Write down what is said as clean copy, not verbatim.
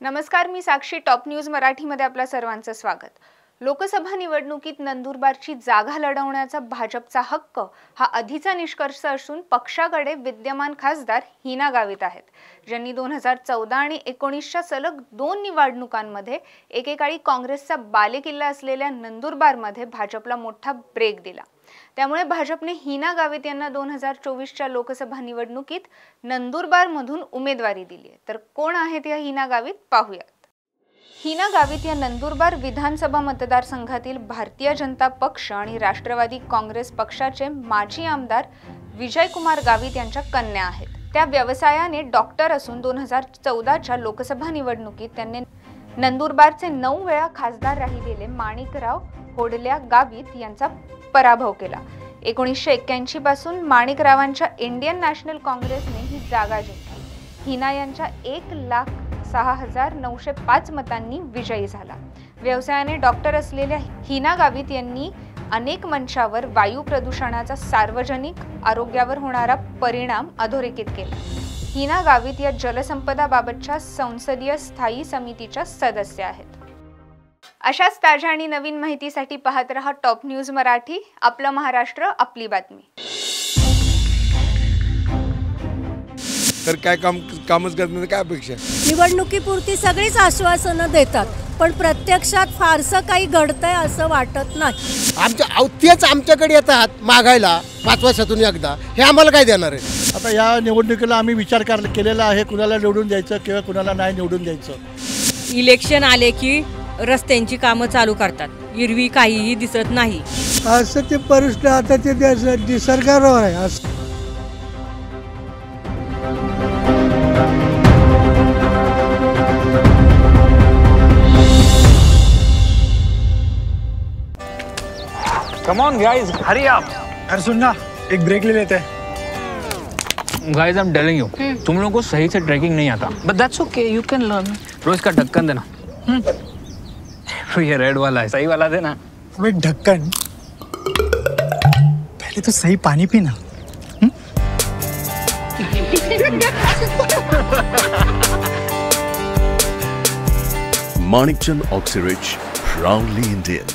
नमस्कार, मी साक्षी. Top news मराठीमध्ये आपल्या सर्वांचं स्वागत. लोकसभा निवडणुकीत नंदुरबारची जागा लढवण्याचा भाजपचा हक्क हा आधीचा निष्कर्ष असून पक्षाकडे विद्यमान खासदार हिना गावित आहेत, ज्यांनी 2014 आणि 19च्या सलग 2 निवडणुकांमध्ये एकेकाळी काँग्रेसचा बालेकिल्ला असलेल्या नंदुरबारमध्ये भाजपला मोठा ब्रेक दिला. त्यामुळे भाजपने हिना गावित यांना 2024च्या लोकसभा निवडणुकीत नंदुरबारमधून उमेदवारी दिली आहे. तर कोण आहेत या हिना गावित, पाहूयात. हिना गावित या नंदुरबार विधानसभा मतदारसंघातील भारतीय जनता पक्ष आणि राष्ट्रवादी काँग्रेस पक्षाचे माजी आमदार विजयकुमार गावित यांच्या कन्या आहेत. त्या व्यवसायाने डॉक्टर असून 2014च्या लोकसभा निवडणुकीत त्यांनी नंदुरबारचे 9 वेळा खासदार राहिलेले माणिकराव होडल्या गावित यांचा पराभव केला. 1981 पासून माणिकरावांच्या इंडियन नॅशनल काँग्रेसने ही जागा जिंकली. हिना यांच्या 1,06,905 मतांनी विजयी झाला. व्यवसायाने डॉक्टर असलेल्या हिना गावित यांनी अनेक मंचावर वायू प्रदूषणाचा सार्वजनिक आरोग्यावर होणारा परिणाम अधोरेखित केला. हिना गावित या जलसंपदाबाबतच्या संसदीय स्थायी समितीच्या सदस्य आहेत. अशाच ताज्या आणि नवीन माहितीसाठी पाहत रहा टॉप न्यूज मराठी. आपलं महाराष्ट्र, आपली बातमी. तर काय कामच करण्याची काय अपेक्षा? निवडणुकीपुरती सगळीच आश्वासनं देतात, पण प्रत्यक्षात फारसं काही घडतंय असं वाटत नाही. तेच आमच्याकडे येतात मागायला 5 वर्षातून एकदा. हे आम्हाला काय देणार आहे? आता या निवडणुकीला आम्ही विचार केलेला आहे, कुणाला निवडून द्यायचं किंवा कुणाला नाही निवडून द्यायचं. इलेक्शन आले की रस्त्यांची कामं चालू करतात, हिरवी काहीही दिसत नाही. असं ते परिस्थिती आता ते निसर्गावर आहे. Come on guys, hurry up. अरे सुन ना, एक ब्रेक ले लेते हैं. Guys, I'm telling you, तुम लोगों को सही से ट्रैकिंग नहीं आता. But that's okay, you can learn. रोज का ढक्कन देना. ये रेड वाला है, सही वाला देना. अबे ढक्कन, पहले तो सही पानी पीना. Manikchand Oxyrich, proudly Indian.